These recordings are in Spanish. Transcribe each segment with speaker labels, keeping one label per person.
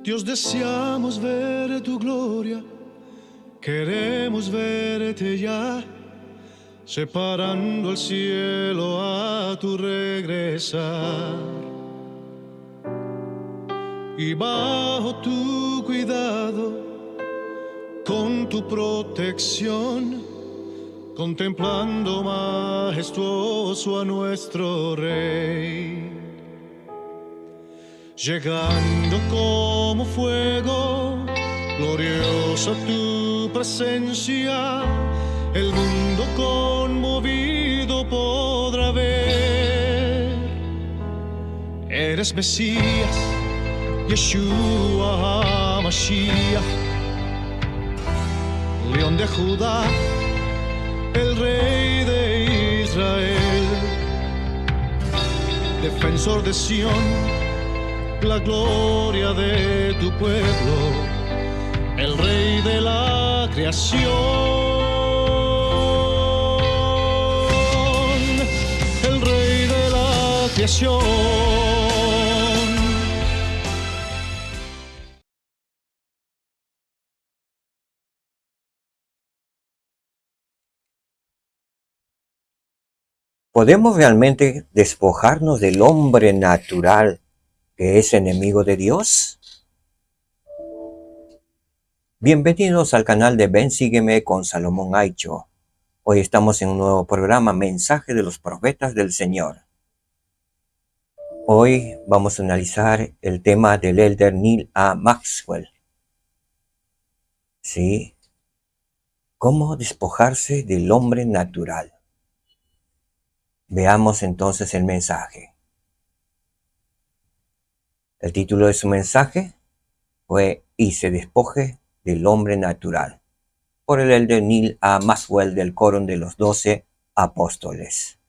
Speaker 1: Dios, deseamos ver tu gloria, queremos verte ya, separando el cielo a tu regresar. Y bajo tu cuidado, con tu protección, contemplando majestuoso a nuestro Rey. Llegando como fuego, gloriosa tu presencia, el mundo conmovido podrá ver. Eres Mesías, Yeshua HaMashiach, León de Judá, el Rey de Israel, defensor de Sión, la gloria de tu pueblo, el Rey de la creación, el Rey de la creación.
Speaker 2: ¿Podemos realmente despojarnos del hombre natural que es enemigo de Dios? Bienvenidos al canal de Ven Sígueme con Salomón Aicho. Hoy estamos en un nuevo programa, Mensaje de los Profetas del Señor. Hoy vamos a analizar el tema del elder Neal A. Maxwell. ¿Sí? ¿Cómo despojarse del hombre natural? Veamos entonces el mensaje. El título de su mensaje fue "Y se despoje del hombre natural", por el elder Neal A. Maxwell del Coro de los 12 Apóstoles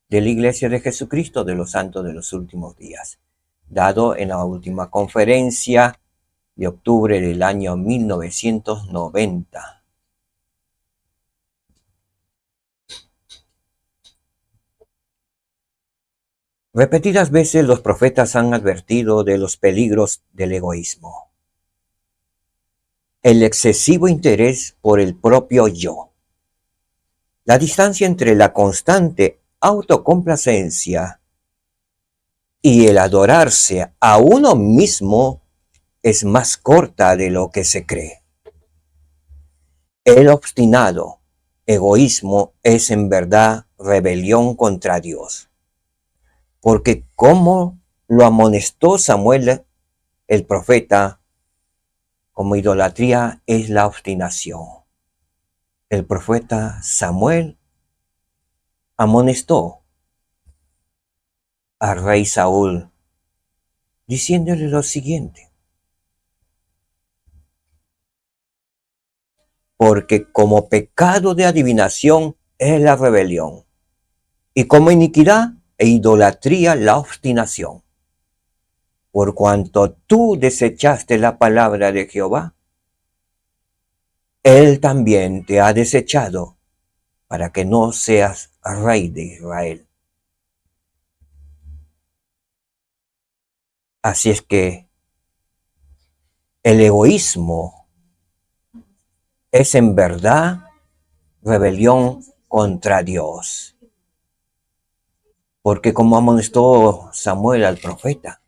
Speaker 2: de la Iglesia de Jesucristo de los Santos de los Últimos Días, dado en la última conferencia de octubre del año 1990. Repetidas veces los profetas han advertido de los peligros del egoísmo, el excesivo interés por el propio yo, la distancia entre la constante autocomplacencia y el adorarse a uno mismo es más corta de lo que se cree. El obstinado egoísmo es en verdad rebelión contra Dios, porque como lo amonestó Samuel el profeta, como idolatría es la obstinación. El profeta Samuel amonestó al rey Saúl, diciéndole lo siguiente: porque como pecado de adivinación es la rebelión, y como iniquidad e idolatría la obstinación. Por cuanto tú desechaste la palabra de Jehová, Él también te ha desechado para que no seas rey de Israel. Así es que el egoísmo es en verdad rebelión contra Dios. Porque como amonestó Samuel al profeta,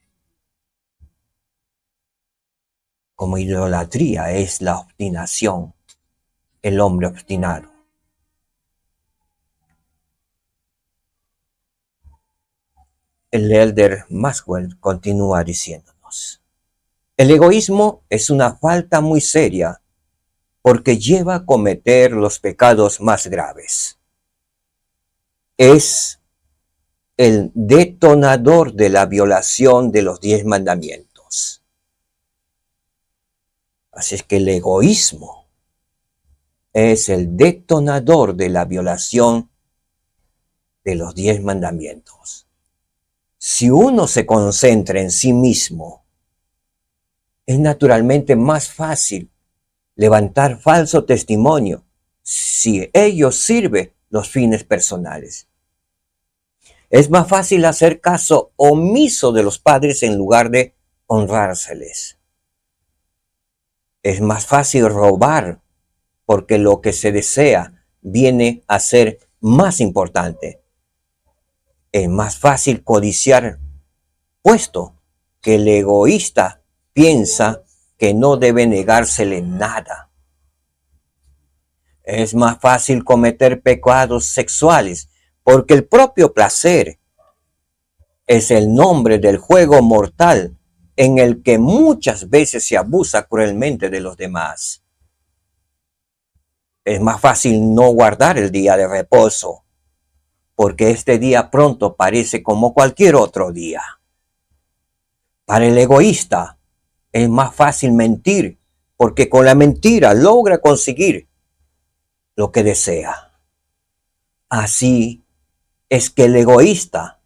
Speaker 2: como idolatría es la obstinación, el hombre obstinado. El elder Maxwell continúa diciéndonos: el egoísmo es una falta muy seria porque lleva a cometer los pecados más graves. Es el detonador de la violación de los 10 mandamientos. Así es que el egoísmo es el detonador de la violación de los 10 mandamientos. Si uno se concentra en sí mismo, es naturalmente más fácil levantar falso testimonio si ello sirve los fines personales. Es más fácil hacer caso omiso de los padres en lugar de honrárseles. Es más fácil robar porque lo que se desea viene a ser más importante. Es más fácil codiciar, puesto que el egoísta piensa que no debe negársele nada. Es más fácil cometer pecados sexuales porque el propio placer es el nombre del juego mortal en el que muchas veces se abusa cruelmente de los demás. Es más fácil no guardar el día de reposo, porque este día pronto parece como cualquier otro día. Para el egoísta es más fácil mentir, porque con la mentira logra conseguir lo que desea. Así es que el egoísta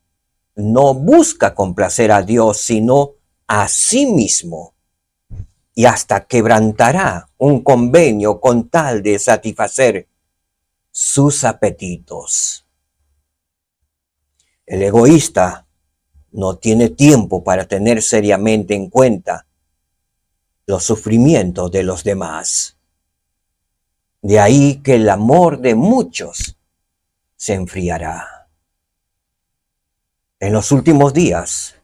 Speaker 2: no busca complacer a Dios, sino a sí mismo, y hasta quebrantará un convenio con tal de satisfacer sus apetitos. El egoísta no tiene tiempo para tener seriamente en cuenta los sufrimientos de los demás. De ahí que el amor de muchos se enfriará. En los últimos días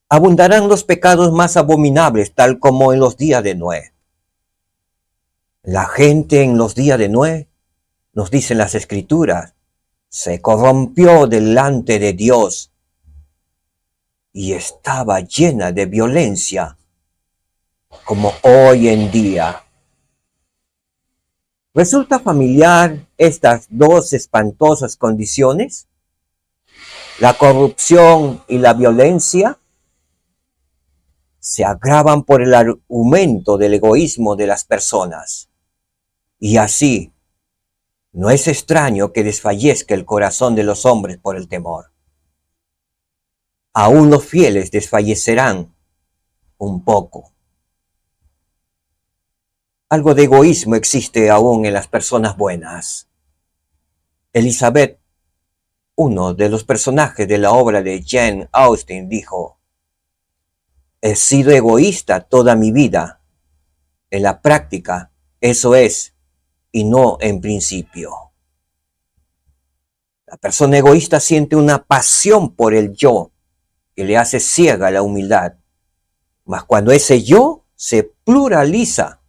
Speaker 2: abundarán los pecados más abominables, tal como en los días de Noé. La gente en los días de Noé, nos dicen las Escrituras, se corrompió delante de Dios y estaba llena de violencia, como hoy en día. ¿Resulta familiar estas dos espantosas condiciones? La corrupción y la violencia se agravan por el aumento del egoísmo de las personas. Y así, no es extraño que desfallezca el corazón de los hombres por el temor. Aún los fieles desfallecerán un poco. Algo de egoísmo existe aún en las personas buenas. Elizabeth, uno de los personajes de la obra de Jane Austen, dijo: he sido egoísta toda mi vida. En la práctica, eso es, y no en principio. La persona egoísta siente una pasión por el yo que le hace ciega la humildad. Mas cuando ese yo se pluraliza,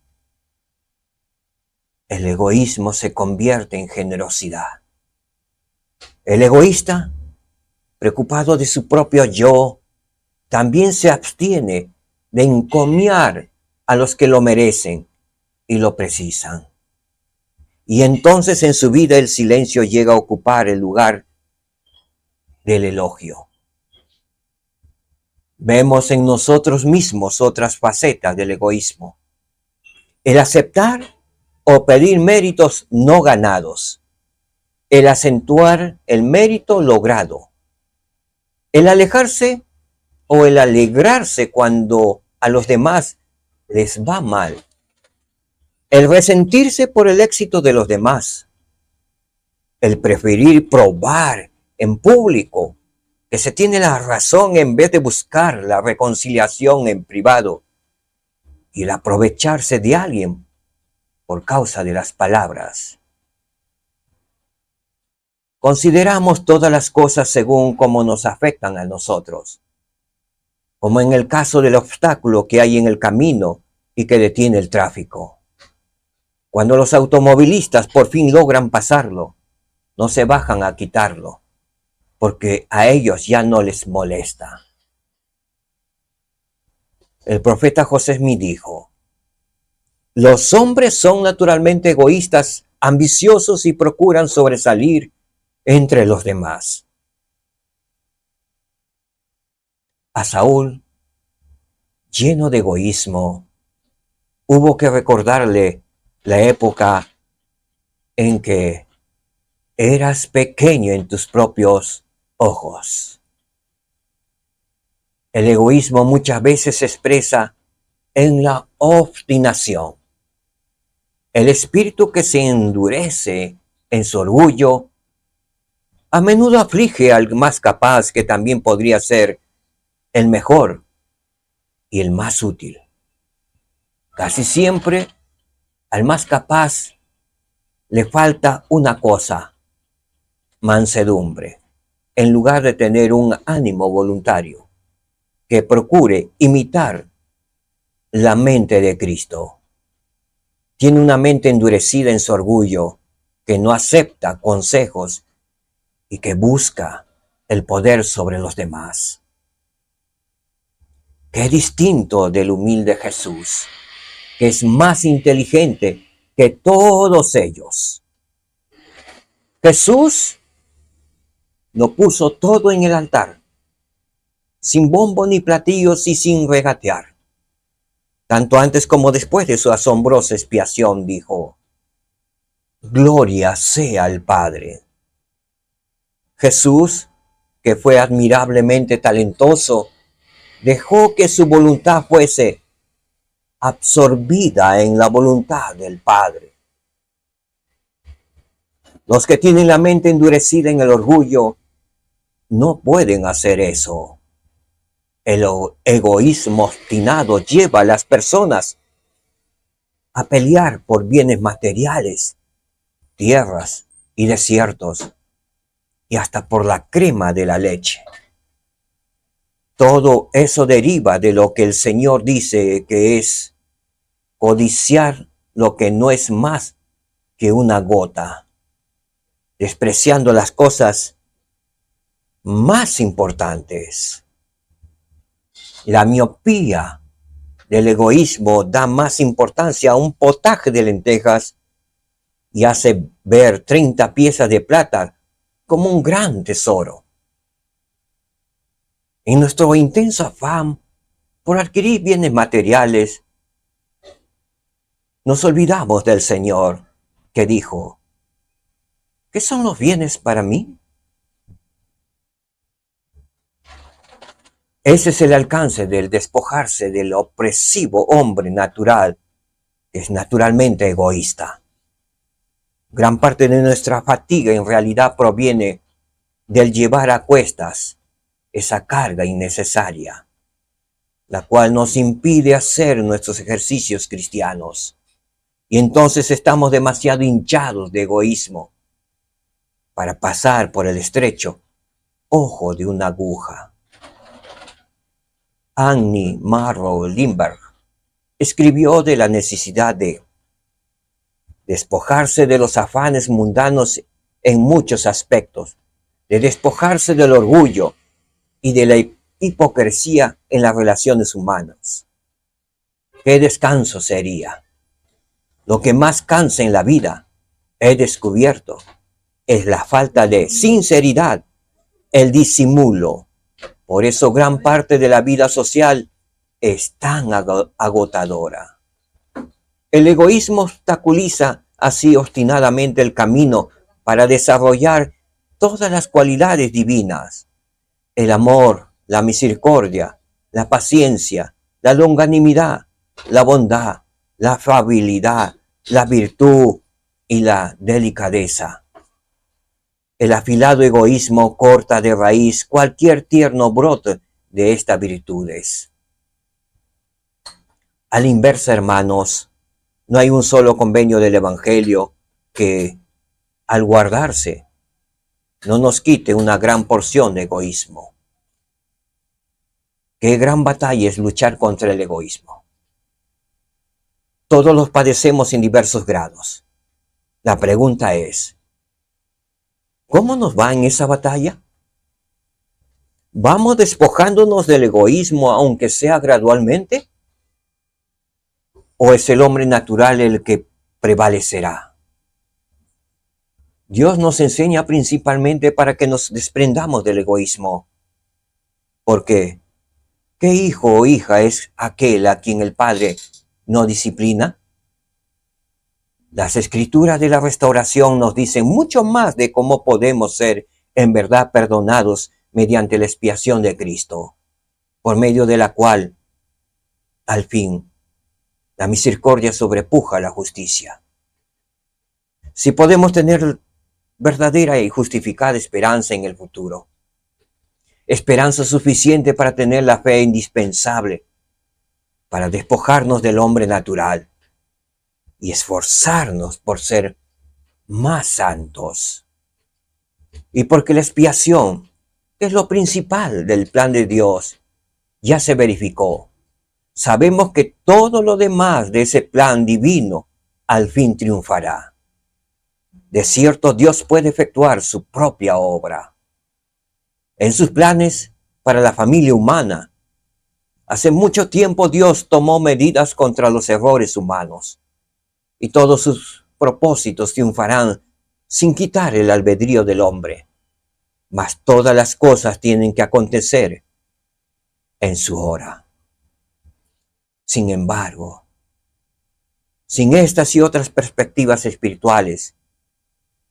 Speaker 2: el egoísmo se convierte en generosidad. El egoísta, preocupado de su propio yo, también se abstiene de encomiar a los que lo merecen y lo precisan. Y entonces en su vida el silencio llega a ocupar el lugar del elogio. Vemos en nosotros mismos otras facetas del egoísmo. El aceptar o pedir méritos no ganados. El acentuar el mérito logrado. El alejarse o el alegrarse cuando a los demás les va mal. El resentirse por el éxito de los demás. El preferir probar en público que se tiene la razón en vez de buscar la reconciliación en privado. Y el aprovecharse de alguien por causa de las palabras. Consideramos todas las cosas según cómo nos afectan a nosotros, como en el caso del obstáculo que hay en el camino y que detiene el tráfico. Cuando los automovilistas por fin logran pasarlo, no se bajan a quitarlo, porque a ellos ya no les molesta. El profeta José Smith dijo: los hombres son naturalmente egoístas, ambiciosos y procuran sobresalir entre los demás. A Saúl, lleno de egoísmo, hubo que recordarle la época en que eras pequeño en tus propios ojos. El egoísmo muchas veces se expresa en la obstinación. El espíritu que se endurece en su orgullo a menudo aflige al más capaz, que también podría ser el mejor y el más útil. Casi siempre al más capaz le falta una cosa: mansedumbre, en lugar de tener un ánimo voluntario que procure imitar la mente de Cristo. Tiene una mente endurecida en su orgullo, que no acepta consejos y que busca el poder sobre los demás. Qué distinto del humilde Jesús, que es más inteligente que todos ellos. Jesús lo puso todo en el altar, sin bombo ni platillos y sin regatear. Tanto antes como después de su asombrosa expiación dijo: gloria sea al Padre. Jesús, que fue admirablemente talentoso, dejó que su voluntad fuese absorbida en la voluntad del Padre. Los que tienen la mente endurecida en el orgullo no pueden hacer eso. El egoísmo obstinado lleva a las personas a pelear por bienes materiales, tierras y desiertos, y hasta por la crema de la leche. Todo eso deriva de lo que el Señor dice que es codiciar lo que no es más que una gota, despreciando las cosas más importantes. La miopía del egoísmo da más importancia a un potaje de lentejas y hace ver 30 piezas de plata como un gran tesoro. En nuestro intenso afán por adquirir bienes materiales, nos olvidamos del Señor, que dijo: ¿qué son los bienes para mí? Ese es el alcance del despojarse del opresivo hombre natural, que es naturalmente egoísta. Gran parte de nuestra fatiga en realidad proviene del llevar a cuestas esa carga innecesaria, la cual nos impide hacer nuestros ejercicios cristianos. Y entonces estamos demasiado hinchados de egoísmo para pasar por el estrecho ojo de una aguja. Annie Marrow Lindbergh escribió de la necesidad de despojarse de los afanes mundanos en muchos aspectos, de despojarse del orgullo y de la hipocresía en las relaciones humanas. ¿Qué descanso sería? Lo que más cansa en la vida, he descubierto, es la falta de sinceridad, el disimulo. Por eso gran parte de la vida social es tan agotadora. El egoísmo obstaculiza así obstinadamente el camino para desarrollar todas las cualidades divinas: el amor, la misericordia, la paciencia, la longanimidad, la bondad, la afabilidad, la virtud y la delicadeza. El afilado egoísmo corta de raíz cualquier tierno brote de estas virtudes. A la inversa, hermanos, no hay un solo convenio del Evangelio que, al guardarse, no nos quite una gran porción de egoísmo. Qué gran batalla es luchar contra el egoísmo. Todos los padecemos en diversos grados. La pregunta es: ¿cómo nos va en esa batalla? ¿Vamos despojándonos del egoísmo aunque sea gradualmente? ¿O es el hombre natural el que prevalecerá? Dios nos enseña principalmente para que nos desprendamos del egoísmo. Porque, ¿qué hijo o hija es aquel a quien el Padre no disciplina? Las escrituras de la restauración nos dicen mucho más de cómo podemos ser en verdad perdonados mediante la expiación de Cristo, por medio de la cual, al fin, la misericordia sobrepuja la justicia. Si podemos tener verdadera y justificada esperanza en el futuro, esperanza suficiente para tener la fe indispensable para despojarnos del hombre natural y esforzarnos por ser más santos. Y porque la expiación, que es lo principal del plan de Dios, ya se verificó. Sabemos que todo lo demás de ese plan divino al fin triunfará. De cierto, Dios puede efectuar su propia obra. En sus planes para la familia humana, hace mucho tiempo Dios tomó medidas contra los errores humanos y todos sus propósitos triunfarán sin quitar el albedrío del hombre. Mas todas las cosas tienen que acontecer en su hora. Sin embargo, sin estas y otras perspectivas espirituales,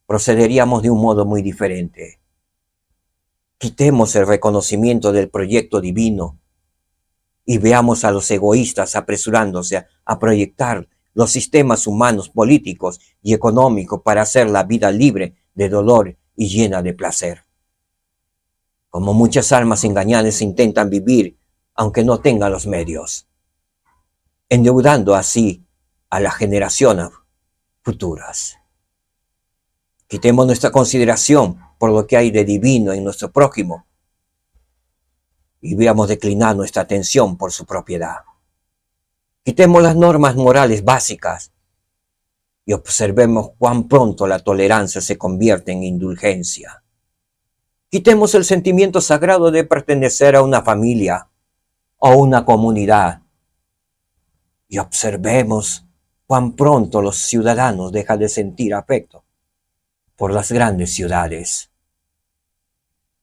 Speaker 2: procederíamos de un modo muy diferente. Quitemos el reconocimiento del proyecto divino y veamos a los egoístas apresurándose a proyectar los sistemas humanos, políticos y económicos para hacer la vida libre de dolor y llena de placer. Como muchas almas engañadas intentan vivir aunque no tengan los medios, endeudando así a las generaciones futuras. Quitemos nuestra consideración por lo que hay de divino en nuestro prójimo y veamos declinar nuestra atención por su propiedad. Quitemos las normas morales básicas y observemos cuán pronto la tolerancia se convierte en indulgencia. Quitemos el sentimiento sagrado de pertenecer a una familia o una comunidad y observemos cuán pronto los ciudadanos dejan de sentir afecto por las grandes ciudades.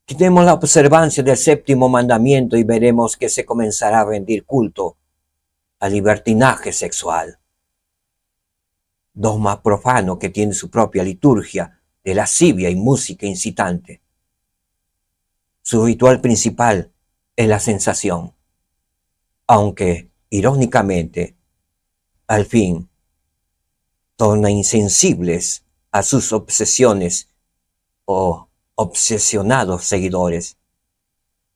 Speaker 2: Quitemos la observancia del séptimo mandamiento y veremos que se comenzará a rendir culto al libertinaje sexual, dogma profano que tiene su propia liturgia de lascivia y música incitante. Su ritual principal es la sensación, aunque, irónicamente, al fin, torna insensibles a sus obsesiones o obsesionados seguidores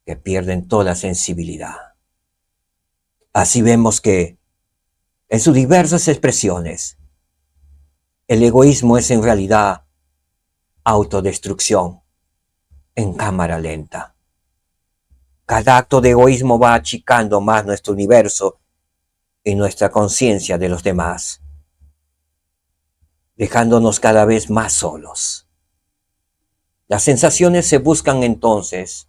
Speaker 2: que pierden toda sensibilidad. Así vemos que, en sus diversas expresiones, el egoísmo es en realidad autodestrucción en cámara lenta. Cada acto de egoísmo va achicando más nuestro universo y nuestra conciencia de los demás, dejándonos cada vez más solos. Las sensaciones se buscan entonces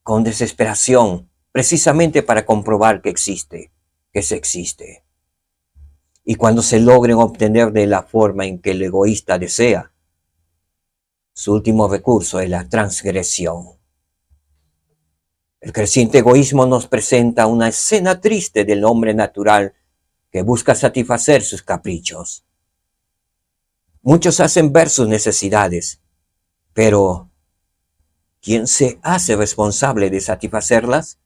Speaker 2: con desesperación, precisamente para comprobar que se existe. Y cuando se logren obtener de la forma en que el egoísta desea, su último recurso es la transgresión. El creciente egoísmo nos presenta una escena triste del hombre natural que busca satisfacer sus caprichos. Muchos hacen ver sus necesidades, pero ¿quién se hace responsable de satisfacerlas?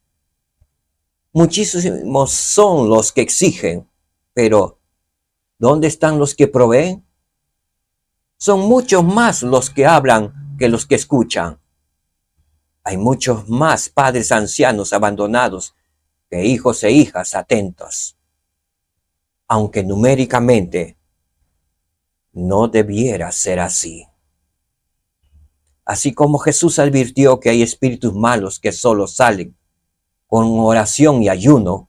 Speaker 2: Muchísimos son los que exigen, pero ¿dónde están los que proveen? Son muchos más los que hablan que los que escuchan. Hay muchos más padres ancianos abandonados que hijos e hijas atentos, aunque numéricamente no debiera ser así. Así como Jesús advirtió que hay espíritus malos que solo salen con oración y ayuno,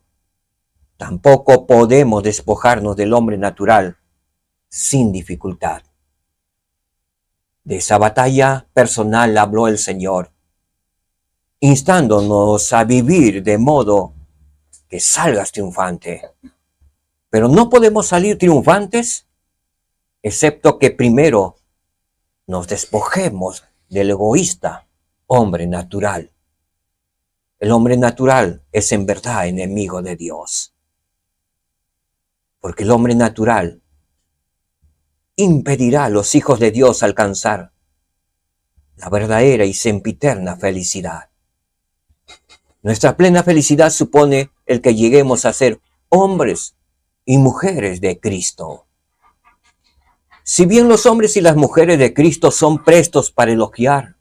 Speaker 2: tampoco podemos despojarnos del hombre natural sin dificultad. De esa batalla personal habló el Señor, instándonos a vivir de modo que salgas triunfante. Pero no podemos salir triunfantes, excepto que primero nos despojemos del egoísta hombre natural. El hombre natural es en verdad enemigo de Dios, porque el hombre natural impedirá a los hijos de Dios alcanzar la verdadera y sempiterna felicidad. Nuestra plena felicidad supone el que lleguemos a ser hombres y mujeres de Cristo. Si bien los hombres y las mujeres de Cristo son prestos para elogiar,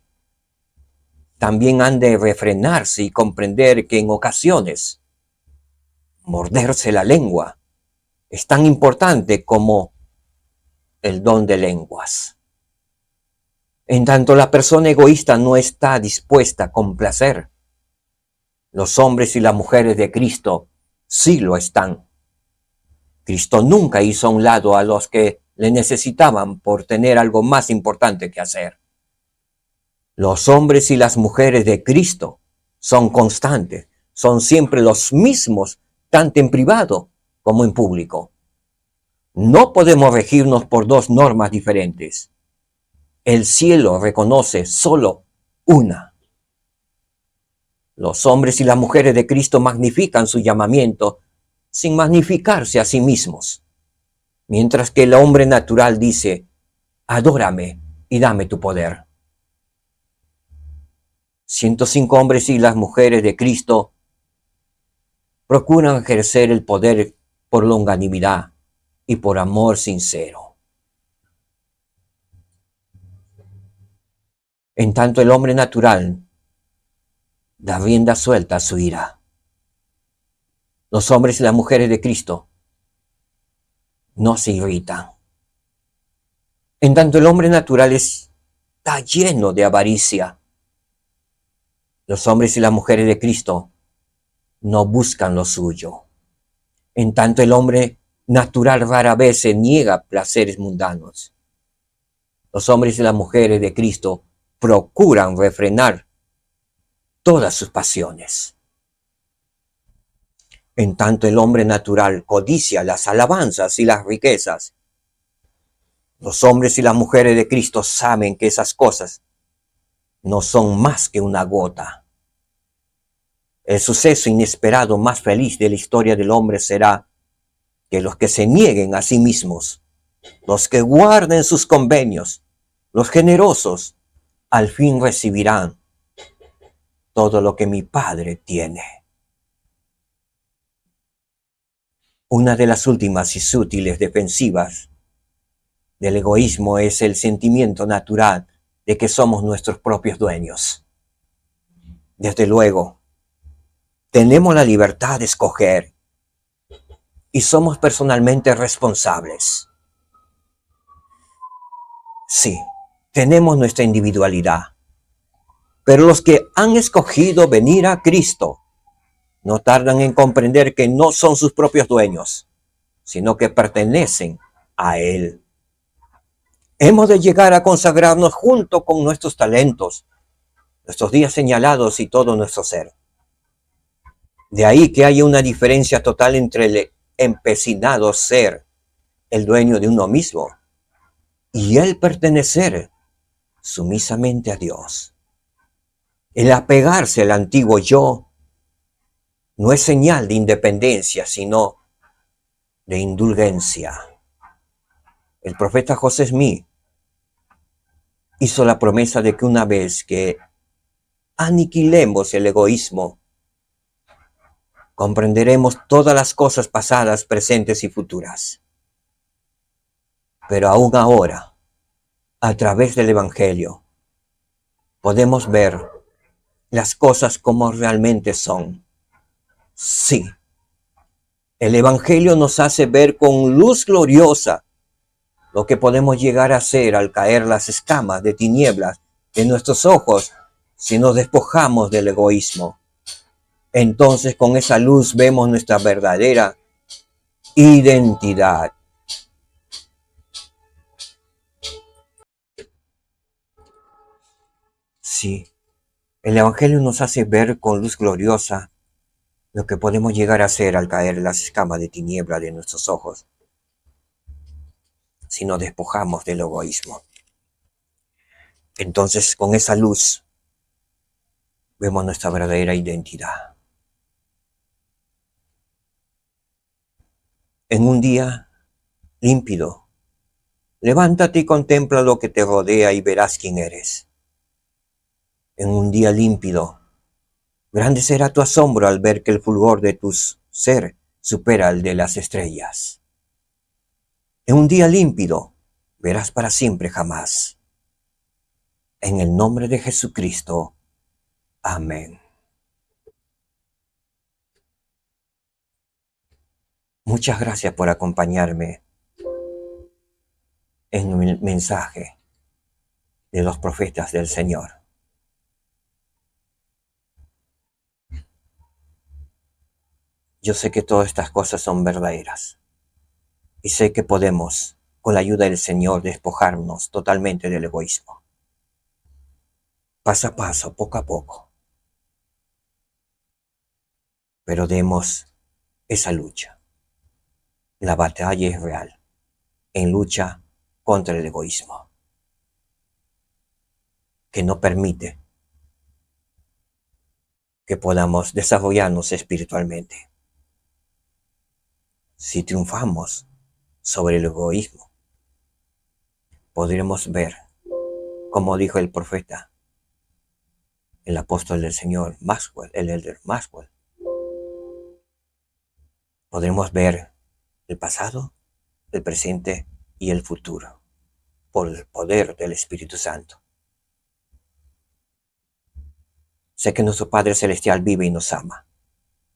Speaker 2: también han de refrenarse y comprender que en ocasiones morderse la lengua es tan importante como el don de lenguas. En tanto la persona egoísta no está dispuesta a complacer, los hombres y las mujeres de Cristo sí lo están. Cristo nunca hizo a un lado a los que le necesitaban por tener algo más importante que hacer. Los hombres y las mujeres de Cristo son constantes, son siempre los mismos, tanto en privado como en público. No podemos regirnos por dos normas diferentes. El cielo reconoce solo una. Los hombres y las mujeres de Cristo magnifican su llamamiento sin magnificarse a sí mismos, mientras que el hombre natural dice, adórame y dame tu poder. 105 hombres y las mujeres de Cristo procuran ejercer el poder por longanimidad y por amor sincero. En tanto el hombre natural da rienda suelta a su ira. Los hombres y las mujeres de Cristo no se irritan. En tanto el hombre natural está lleno de avaricia. Los hombres y las mujeres de Cristo no buscan lo suyo. En tanto el hombre natural rara vez se niega a placeres mundanos. Los hombres y las mujeres de Cristo procuran refrenar todas sus pasiones. En tanto el hombre natural codicia las alabanzas y las riquezas. Los hombres y las mujeres de Cristo saben que esas cosas no son más que una gota. El suceso inesperado más feliz de la historia del hombre será que los que se nieguen a sí mismos, los que guarden sus convenios, los generosos, al fin recibirán todo lo que mi Padre tiene. Una de las últimas y sutiles defensivas del egoísmo es el sentimiento natural de que somos nuestros propios dueños. Desde luego, tenemos la libertad de escoger y somos personalmente responsables. Sí, tenemos nuestra individualidad, pero los que han escogido venir a Cristo no tardan en comprender que no son sus propios dueños, sino que pertenecen a Él. Hemos de llegar a consagrarnos junto con nuestros talentos, nuestros días señalados y todo nuestro ser. De ahí que haya una diferencia total entre el empecinado ser el dueño de uno mismo y el pertenecer sumisamente a Dios. El apegarse al antiguo yo no es señal de independencia, sino de indulgencia. El profeta José Smith hizo la promesa de que una vez que aniquilemos el egoísmo, comprenderemos todas las cosas pasadas, presentes y futuras. Pero aún ahora, a través del Evangelio, podemos ver las cosas como realmente son. Sí, el Evangelio nos hace ver con luz gloriosa lo que podemos llegar a ser al caer las escamas de tinieblas de nuestros ojos si nos despojamos del egoísmo. Entonces con esa luz vemos nuestra verdadera identidad. Sí, el Evangelio nos hace ver con luz gloriosa lo que podemos llegar a ser al caer las escamas de tiniebla de nuestros ojos si nos despojamos del egoísmo. Entonces con esa luz vemos nuestra verdadera identidad. En un día límpido, levántate y contempla lo que te rodea y verás quién eres. En un día límpido, grande será tu asombro al ver que el fulgor de tu ser supera el de las estrellas. En un día límpido, verás para siempre jamás. En el nombre de Jesucristo. Amén. Muchas gracias por acompañarme en el mensaje de los profetas del Señor. Yo sé que todas estas cosas son verdaderas y sé que podemos, con la ayuda del Señor, despojarnos totalmente del egoísmo. Paso a paso, poco a poco. Pero demos esa lucha. La batalla es real, en lucha contra el egoísmo, que no permite que podamos desarrollarnos espiritualmente. Si triunfamos sobre el egoísmo, podremos ver, como dijo el profeta, el apóstol del Señor Maxwell, el elder Maxwell, podremos ver el pasado, el presente y el futuro por el poder del Espíritu Santo. Sé que nuestro Padre Celestial vive y nos ama.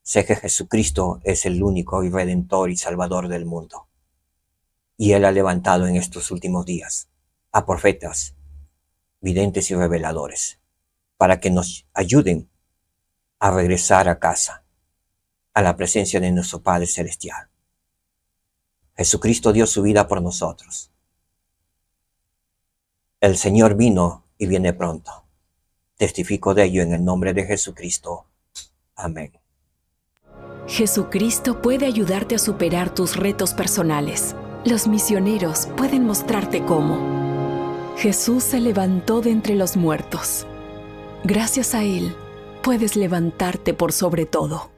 Speaker 2: Sé que Jesucristo es el único y redentor y salvador del mundo. Y Él ha levantado en estos últimos días a profetas, videntes y reveladores, para que nos ayuden a regresar a casa, a la presencia de nuestro Padre Celestial. Jesucristo dio su vida por nosotros. El Señor vino y viene pronto. Testifico de ello en el nombre de Jesucristo. Amén.
Speaker 3: Jesucristo puede ayudarte a superar tus retos personales. Los misioneros pueden mostrarte cómo. Jesús se levantó de entre los muertos. Gracias a Él, puedes levantarte por sobre todo.